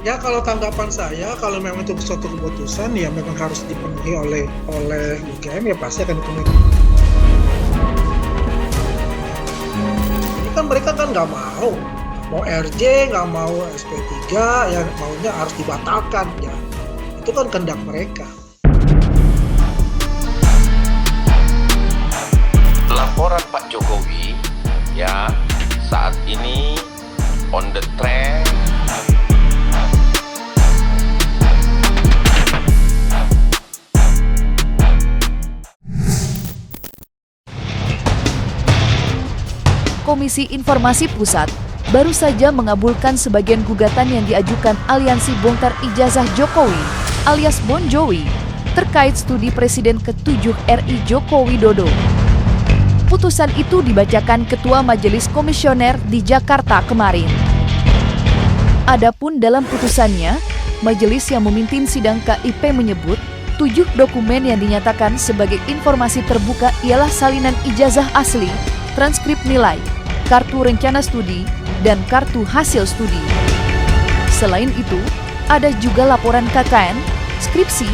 Ya kalau tanggapan saya, kalau memang itu suatu keputusan ya memang harus dipenuhi oleh UGM, ya pasti akan dipenuhi. Ini kan mereka kan nggak mau RJ, nggak mau SP3, ya maunya harus dibatalkan ya. Itu kan kehendak mereka. Laporan Pak Jokowi ya saat ini on the track. Komisi Informasi Pusat baru saja mengabulkan sebagian gugatan yang diajukan Aliansi Bongkar Ijazah Jokowi alias Bon Jovi terkait studi Presiden ke-7 RI Joko Widodo. Putusan itu dibacakan Ketua Majelis Komisioner di Jakarta kemarin. Adapun dalam putusannya, majelis yang memimpin sidang KIP menyebut 7 dokumen yang dinyatakan sebagai informasi terbuka ialah salinan ijazah asli, transkrip nilai, kartu rencana studi, dan kartu hasil studi. Selain itu, ada juga laporan KKN, skripsi,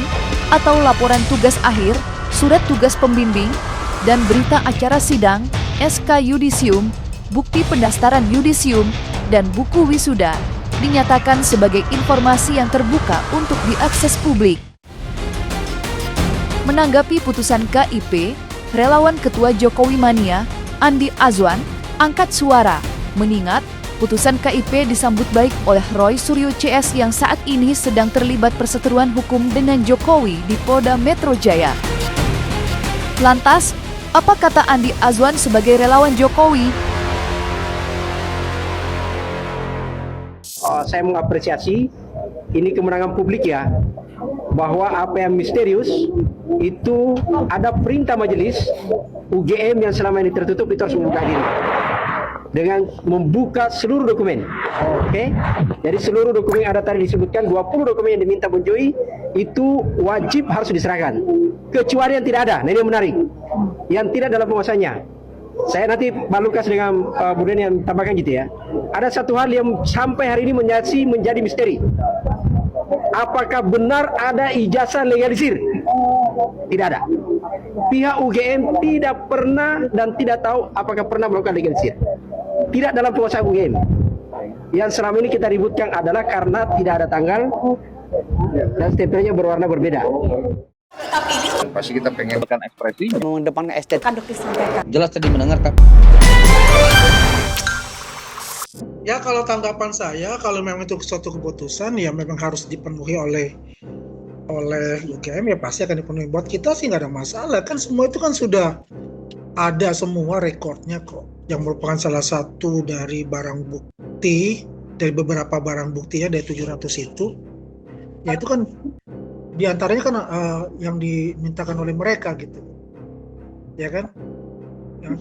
atau laporan tugas akhir, surat tugas pembimbing, dan berita acara sidang, SK Yudisium, bukti pendaftaran Yudisium, dan buku wisuda, dinyatakan sebagai informasi yang terbuka untuk diakses publik. Menanggapi putusan KIP, relawan Ketua Jokowi Mania, Andi Azwan, angkat suara, mengingat putusan KIP disambut baik oleh Roy Suryo CS yang saat ini sedang terlibat perseteruan hukum dengan Jokowi di Polda Metro Jaya. Lantas, apa kata Andi Azwan sebagai relawan Jokowi? Saya mengapresiasi ini kemenangan publik ya, bahwa apa yang misterius itu ada perintah majelis UGM yang selama ini tertutup itu harus membuka diri dengan membuka seluruh dokumen. Oke. Jadi seluruh dokumen yang ada tadi disebutkan 20 dokumen yang diminta Bon Jovi itu wajib harus diserahkan. Kecuali yang tidak ada. Nah ini yang menarik. Yang tidak dalam penguasanya. Saya nanti Pak Lukas dengan Bu Deni yang tambahkan gitu ya. Ada satu hal yang sampai hari ini menjadi misteri. Apakah benar ada ijazah legalisir? Tidak ada. Pihak UGM tidak pernah dan tidak tahu apakah pernah melakukan legalisir. Tidak dalam penguasaan UGM. Yang selama ini kita ributkan adalah karena tidak ada tanggal dan stempelnya berwarna berbeda. Pasti kita pengen ekspresi mengedepankan estetika. jelas tadi mendengarkan. Ya kalau tanggapan saya, kalau memang itu suatu keputusan ya memang harus dipenuhi oleh UGM, ya pasti akan dipenuhi. Buat kita sih nggak ada masalah, kan semua itu kan sudah ada semua rekornya kok, yang merupakan salah satu dari barang bukti, dari beberapa barang bukti ya dari 700 itu, ya itu kan diantaranya kan yang dimintakan oleh mereka gitu, ya kan?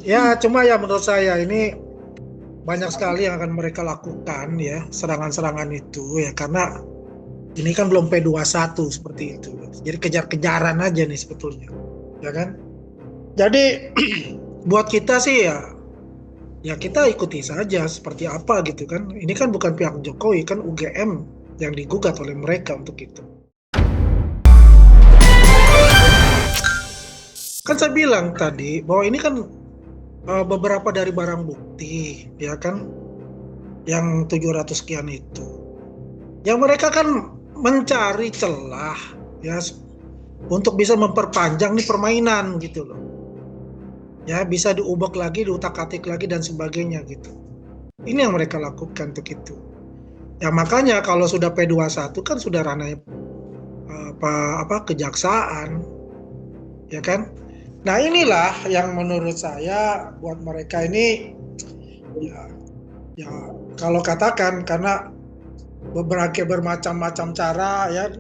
Ya cuma ya menurut saya ini banyak sekali yang akan mereka lakukan ya, serangan-serangan itu ya, karena ini kan belum P21 seperti itu. Jadi kejar-kejaran aja nih sebetulnya. Ya kan? Jadi buat kita sih ya kita ikuti saja seperti apa gitu kan. Ini kan bukan pihak Jokowi, kan UGM yang digugat oleh mereka untuk itu. Kan saya bilang tadi bahwa ini kan beberapa dari barang bukti ya kan, yang 700 sekian itu, yang mereka kan mencari celah ya untuk bisa memperpanjang nih permainan gitu loh ya, bisa diubek lagi, diutak-atik lagi dan sebagainya gitu. Ini yang mereka lakukan untuk itu ya. Makanya kalau sudah P21 kan sudah ranahnya kejaksaan ya kan. Nah inilah yang menurut saya buat mereka ini ya kalau katakan karena bermacam-macam cara ya,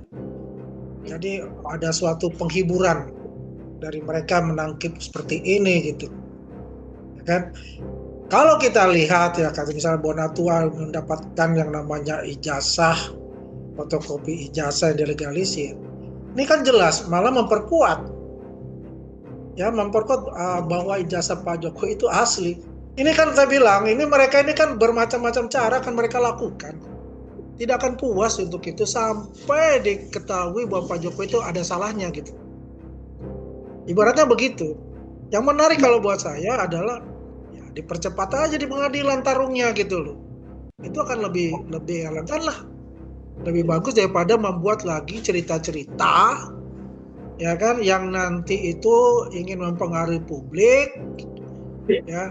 jadi ada suatu penghiburan dari mereka menangkip seperti ini gitu ya kan. Kalau kita lihat ya, kata misalnya Bonatua mendapatkan yang namanya ijazah, fotokopi ijazah yang dilegalisir, ini kan jelas malah memperkuat bahwa ijazah Pak Jokowi itu asli. Ini kan saya bilang, ini mereka ini kan bermacam-macam cara kan mereka lakukan. tidak akan puas untuk itu sampai diketahui bahwa Pak Jokowi itu ada salahnya gitu. Ibaratnya begitu. Yang menarik kalau buat saya adalah ya dipercepat aja di pengadilan tarungnya gitu loh. Itu akan lebih elegan lah. Lebih bagus daripada membuat lagi cerita-cerita ya kan yang nanti itu ingin mempengaruhi publik ya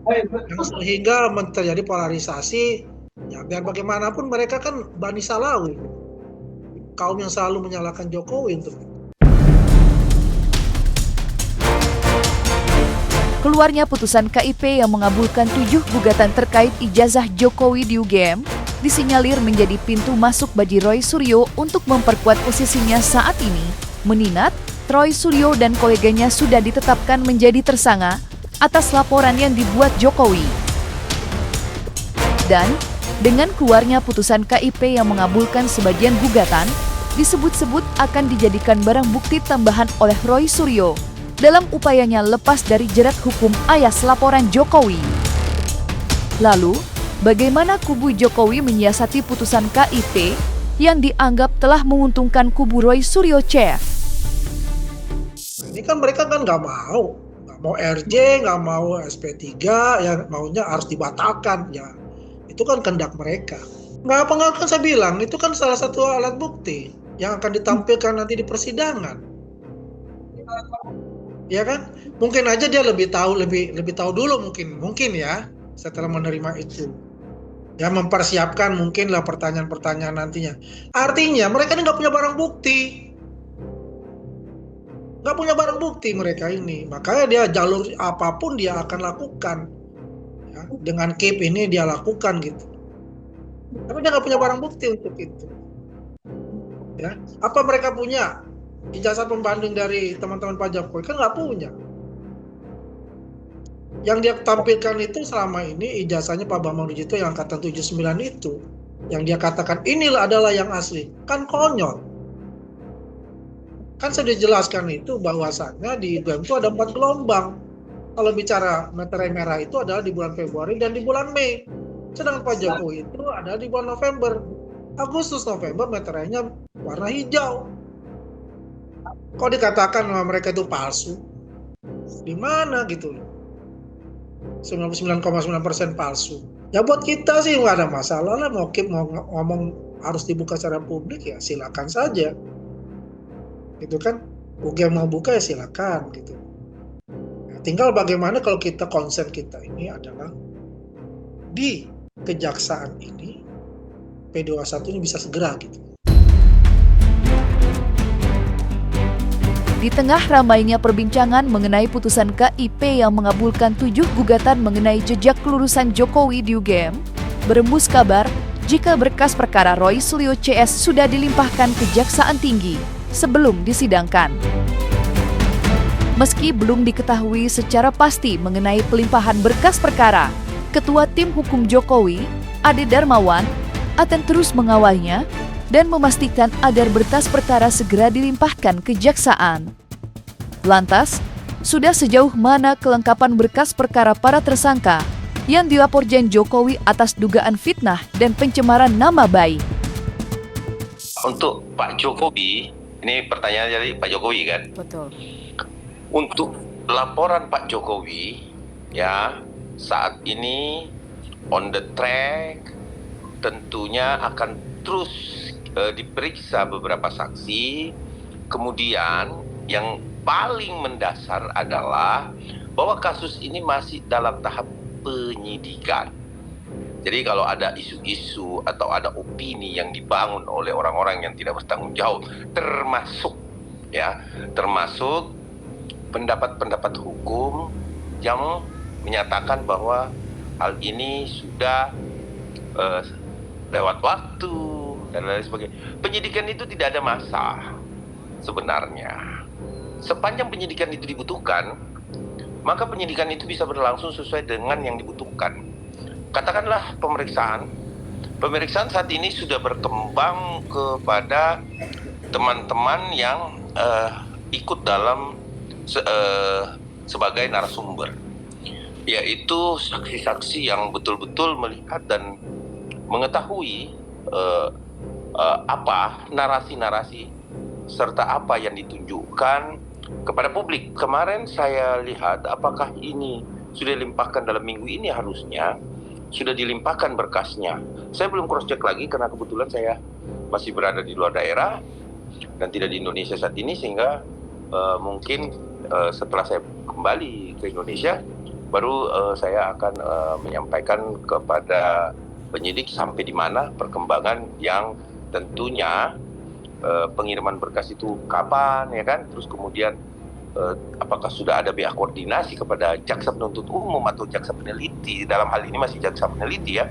yang sehingga terjadi polarisasi. Ya biar bagaimanapun mereka kan Bani Salawi, kaum yang selalu menyalahkan Jokowi untuk itu. Keluarnya putusan KIP yang mengabulkan 7 gugatan terkait ijazah Jokowi di UGM disinyalir menjadi pintu masuk bagi Roy Suryo untuk memperkuat posisinya saat ini. Mengingat Roy Suryo dan koleganya sudah ditetapkan menjadi tersangka atas laporan yang dibuat Jokowi. Dan dengan keluarnya putusan KIP yang mengabulkan sebagian gugatan, disebut-sebut akan dijadikan barang bukti tambahan oleh Roy Suryo dalam upayanya lepas dari jerat hukum atas laporan Jokowi. Lalu, bagaimana kubu Jokowi menyiasati putusan KIP yang dianggap telah menguntungkan kubu Roy Suryo Chef? Ini kan mereka kan nggak mau RJ, nggak mau SP3, yang maunya harus dibatalkan ya. Itu kan kehendak mereka. Nggak kan saya bilang, itu kan salah satu alat bukti yang akan ditampilkan nanti di persidangan. Ya kan? Mungkin aja dia lebih tahu dulu mungkin ya setelah menerima itu. Ya mempersiapkan mungkinlah pertanyaan-pertanyaan nantinya. Artinya mereka ini nggak punya barang bukti. Nggak punya barang bukti mereka ini. Makanya dia jalur apapun dia akan lakukan. Ya, dengan KIP ini dia lakukan gitu. Tapi dia nggak punya barang bukti untuk itu. Ya, apa mereka punya ijazah pembanding dari teman-teman Pak Jokowi? Kan nggak punya. Yang dia tampilkan itu selama ini ijazahnya Pak Bambang Rujito yang angkatan 79 itu. Yang dia katakan inilah adalah yang asli. Kan konyol. Kan sudah dijelaskan itu bahwasannya di UGM itu ada 4 gelombang. Kalau bicara meterai merah itu adalah di bulan Februari dan di bulan Mei. Sedangkan Pak Jokowi itu ada di bulan November. Agustus, November meterainya warna hijau. Kok dikatakan bahwa mereka itu palsu? Di mana gitu loh? 99,9% palsu. Ya buat kita sih nggak ada masalah lah, mau ngomong harus dibuka secara publik ya silakan saja. Gitu kan? UGM mau buka ya silakan gitu. Tinggal bagaimana kalau kita konsen kita ini adalah di kejaksaan ini P21 ini bisa segera gitu. Di tengah ramainya perbincangan mengenai putusan KIP yang mengabulkan 7 gugatan mengenai jejak kelulusan Jokowi di UGM, berembus kabar jika berkas perkara Roy Suryo CS sudah dilimpahkan Kejaksaan Tinggi sebelum disidangkan. Meski belum diketahui secara pasti mengenai pelimpahan berkas perkara, Ketua Tim Hukum Jokowi, Ade Darmawan, akan terus mengawalnya dan memastikan agar berkas perkara segera dilimpahkan kejaksaan. Lantas, sudah sejauh mana kelengkapan berkas perkara para tersangka yang dilaporkan Jokowi atas dugaan fitnah dan pencemaran nama baik? Untuk Pak Jokowi, ini pertanyaan dari Pak Jokowi kan? Betul. Untuk laporan Pak Jokowi, ya saat ini on the track, tentunya akan terus diperiksa beberapa saksi. Kemudian yang paling mendasar adalah bahwa kasus ini masih dalam tahap penyidikan. Jadi kalau ada isu-isu atau ada opini yang dibangun oleh orang-orang yang tidak bertanggung jawab, termasuk pendapat-pendapat hukum yang menyatakan bahwa hal ini sudah lewat waktu dan lain sebagainya. Penyidikan itu tidak ada masalah sebenarnya. Sepanjang penyidikan itu dibutuhkan, maka penyidikan itu bisa berlangsung sesuai dengan yang dibutuhkan. Katakanlah pemeriksaan saat ini sudah berkembang kepada teman-teman yang ikut dalam sebagai narasumber, yaitu saksi-saksi yang betul-betul melihat dan mengetahui apa narasi-narasi serta apa yang ditunjukkan kepada publik. Kemarin saya lihat apakah ini sudah dilimpahkan dalam minggu ini, harusnya sudah dilimpahkan berkasnya. Saya belum cross check lagi karena kebetulan saya masih berada di luar daerah dan tidak di Indonesia saat ini, sehingga mungkin setelah saya kembali ke Indonesia baru saya akan menyampaikan kepada penyidik sampai di mana perkembangan, yang tentunya pengiriman berkas itu kapan, ya kan, terus kemudian apakah sudah ada pihak koordinasi kepada jaksa penuntut umum atau jaksa peneliti. Dalam hal ini masih jaksa peneliti ya,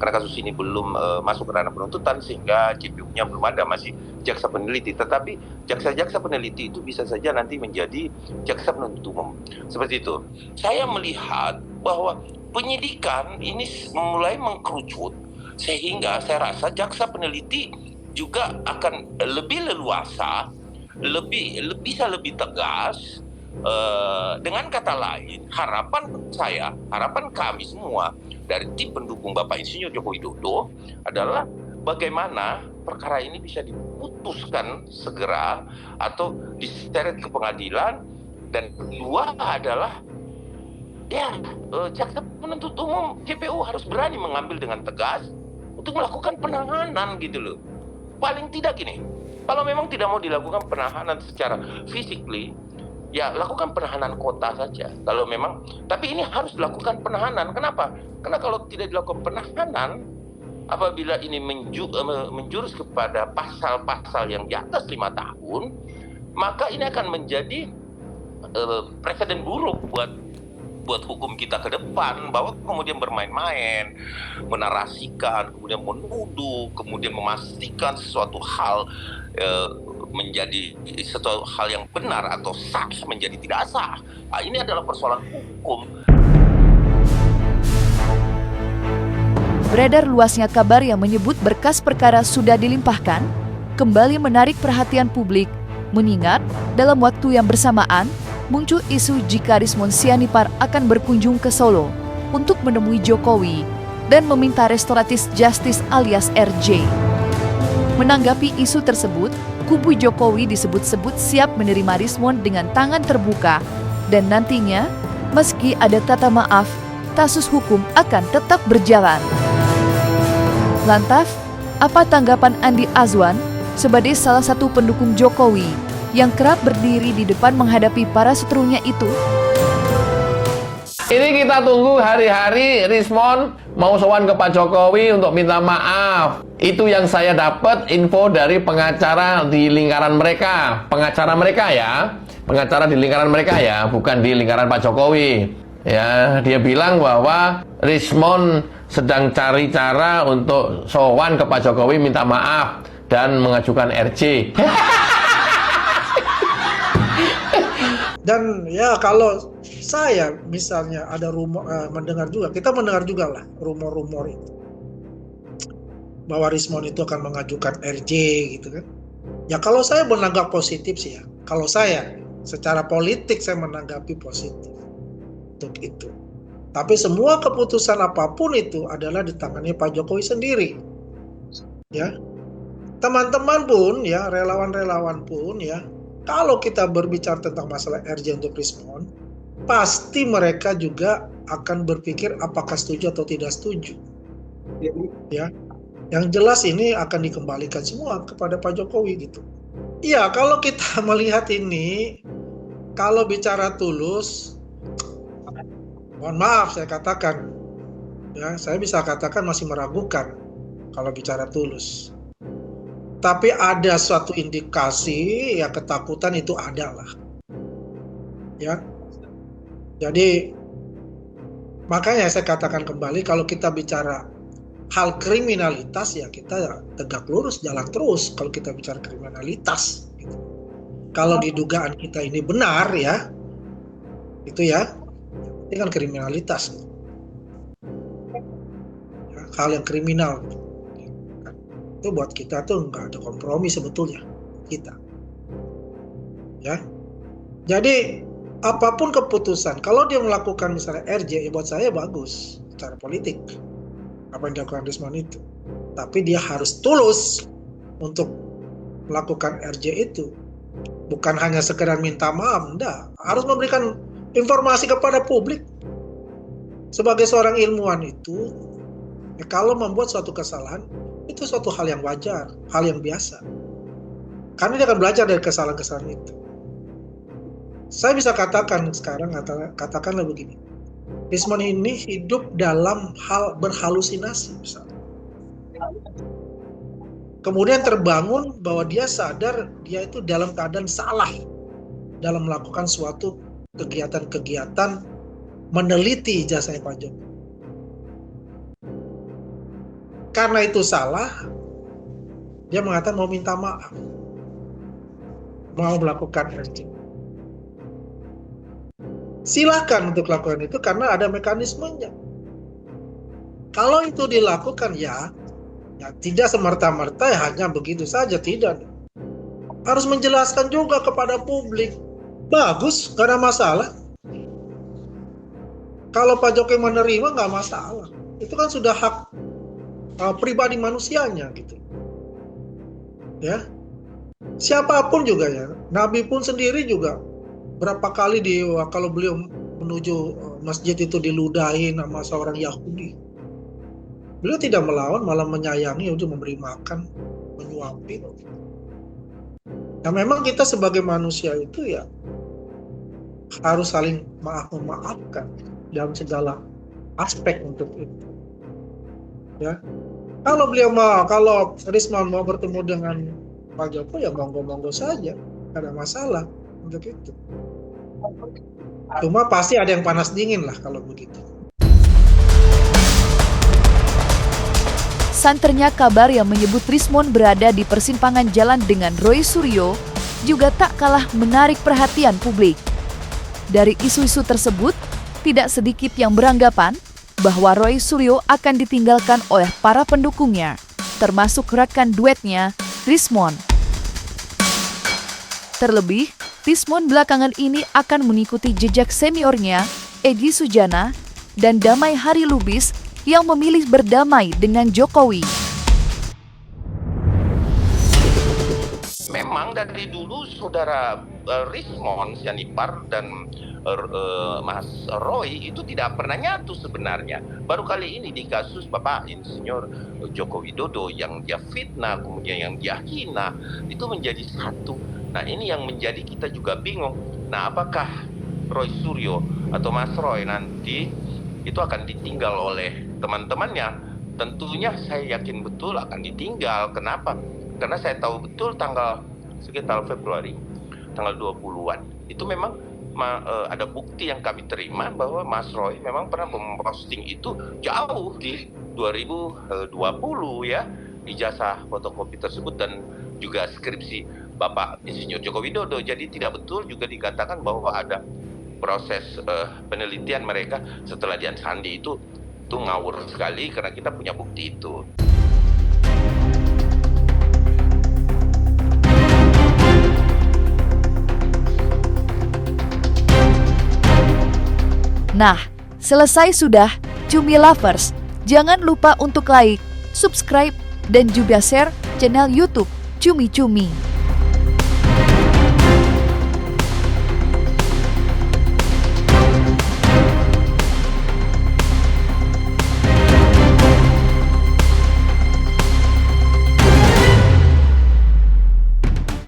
karena kasus ini belum masuk ke ranah penuntutan sehingga JPU-nya belum ada, masih jaksa peneliti. Tetapi jaksa-jaksa peneliti itu bisa saja nanti menjadi jaksa penuntut umum, seperti itu. Saya melihat bahwa penyidikan ini mulai mengkerucut, sehingga saya rasa jaksa peneliti juga akan lebih leluasa, bisa lebih tegas. Dengan kata lain, harapan kami semua dari tim pendukung Bapak Insinyur Joko Widodo adalah bagaimana perkara ini bisa diputuskan segera atau diseret ke pengadilan. Dan kedua adalah jaksa penuntut umum, JPU harus berani mengambil dengan tegas untuk melakukan penahanan gitu loh. Paling tidak gini, kalau memang tidak mau dilakukan penahanan secara physically, ya lakukan penahanan kota saja. Kalau memang, tapi ini harus dilakukan penahanan. Kenapa? Karena kalau tidak dilakukan penahanan, apabila ini menjurus kepada pasal-pasal yang di atas 5 tahun, maka ini akan menjadi presiden buruk buat hukum kita ke depan, bahwa kemudian bermain-main, menarasikan, kemudian menuduh, kemudian memastikan sesuatu hal menjadi sesuatu hal yang benar atau sah menjadi tidak sah. Nah, ini adalah persoalan hukum. Beredar luasnya kabar yang menyebut berkas perkara sudah dilimpahkan, kembali menarik perhatian publik, mengingat dalam waktu yang bersamaan muncul isu jika Rizmon Sianipar akan berkunjung ke Solo untuk menemui Jokowi dan meminta restoratif justice alias RJ. Menanggapi isu tersebut, kubu Jokowi disebut-sebut siap menerima Rizmon dengan tangan terbuka dan nantinya, meski ada kata maaf, kasus hukum akan tetap berjalan. Lantas, apa tanggapan Andi Azwan sebagai salah satu pendukung Jokowi yang kerap berdiri di depan menghadapi para seterunya itu? Ini kita tunggu hari-hari Rizmon mau sowan ke Pak Jokowi untuk minta maaf. Itu yang saya dapat info dari pengacara di lingkaran mereka. Pengacara mereka ya. Pengacara di lingkaran mereka ya, bukan di lingkaran Pak Jokowi. Ya, dia bilang bahwa Rizmon sedang cari cara untuk sowan ke Pak Jokowi minta maaf dan mengajukan RJ. Dan ya kalau saya misalnya ada rumor, kita mendengar juga lah rumor-rumor itu bahwa Rizmon itu akan mengajukan RJ gitu kan. Ya kalau saya menanggap positif sih ya. Kalau saya secara politik saya menanggapi positif untuk itu. Tapi semua keputusan apapun itu adalah di tangannya Pak Jokowi sendiri. Ya. Teman-teman pun ya, relawan-relawan pun ya, kalau kita berbicara tentang masalah RJ untuk Rizmon, pasti mereka juga akan berpikir apakah setuju atau tidak setuju. Ya, yang jelas ini akan dikembalikan semua kepada Pak Jokowi gitu. Iya, kalau kita melihat ini, kalau bicara tulus, mohon maaf saya katakan, ya saya bisa katakan masih meragukan kalau bicara tulus. Tapi ada suatu indikasi ya ketakutan itu ada lah. Ya. Jadi makanya saya katakan kembali kalau kita bicara hal kriminalitas ya kita tegak lurus jalan terus kalau kita bicara kriminalitas gitu. Kalau di dugaan kita ini benar ya. Itu ya. Ini kan kriminalitas. Ya, hal yang kriminal. Itu buat kita tuh nggak ada kompromi sebetulnya kita ya. Jadi apapun keputusan, kalau dia melakukan misalnya RJ, ya buat saya bagus secara politik apa yang dilakukan Rizmon itu. tapi dia harus tulus untuk melakukan RJ itu. Bukan hanya sekedar minta maaf, enggak. Harus memberikan informasi kepada publik. Sebagai seorang ilmuwan itu, kalau membuat suatu kesalahan, itu suatu hal yang wajar, hal yang biasa. Karena dia akan belajar dari kesalahan-kesalahan itu. Saya bisa katakan sekarang, katakanlah begini. Rismon ini hidup dalam hal berhalusinasi misalnya. Kemudian terbangun bahwa dia sadar dia itu dalam keadaan salah dalam melakukan suatu kegiatan-kegiatan meneliti ijazahnya Pak Joko. Karena itu salah, dia mengatakan mau minta maaf, mau melakukan RJ. Silakan untuk lakukan itu karena ada mekanismenya. Kalau itu dilakukan ya tidak semerta-merta ya hanya begitu saja, tidak. Harus menjelaskan juga kepada publik. Bagus, gak ada masalah. Kalau Pak Jokowi menerima gak masalah. Itu kan sudah hak pribadi manusianya gitu. Ya. Siapapun juga ya. Nabi pun sendiri juga berapa kali kalau beliau menuju masjid itu diludahin sama seorang Yahudi. Beliau tidak melawan, malah menyayangi, udah memberi makan, menyuapi. Nah memang kita sebagai manusia itu ya harus saling memaafkan dalam segala aspek untuk itu. Ya, kalau Rismon mau bertemu dengan Pak Joko ya monggo-monggo saja, tidak ada masalah untuk itu. Cuma pasti ada yang panas dingin lah kalau begitu. Santernya kabar yang menyebut Rismon berada di persimpangan jalan dengan Roy Suryo juga tak kalah menarik perhatian publik. Dari isu-isu tersebut, tidak sedikit yang beranggapan bahwa Roy Suryo akan ditinggalkan oleh para pendukungnya, termasuk rekan duetnya, Rismon. Terlebih, Rismon belakangan ini akan mengikuti jejak seniornya, Egy Sujana, dan Damai Hari Lubis yang memilih berdamai dengan Jokowi. Memang dari dulu saudara Rismon Sianipar dan Mas Roy itu tidak pernah nyatu sebenarnya. Baru kali ini di kasus Bapak Insinyur Joko Widodo yang dia fitnah, kemudian yang dia hina, itu menjadi satu. Nah ini yang menjadi kita juga bingung. Nah apakah Roy Suryo atau Mas Roy nanti itu akan ditinggal oleh teman-temannya? Tentunya saya yakin betul akan ditinggal. Kenapa? Karena saya tahu betul sekitar Februari, tanggal 20-an, itu memang ada bukti yang kami terima bahwa Mas Roy memang pernah memposting itu jauh di 2020 ya, ijazah fotokopi tersebut dan juga skripsi Bapak Insinyur Joko Widodo. Jadi tidak betul juga dikatakan bahwa ada proses penelitian mereka setelah Dian Sandi itu ngawur sekali karena kita punya bukti itu. Nah, selesai sudah, Cumi Lovers. Jangan lupa untuk like, subscribe, dan juga share channel YouTube Cumi Cumi.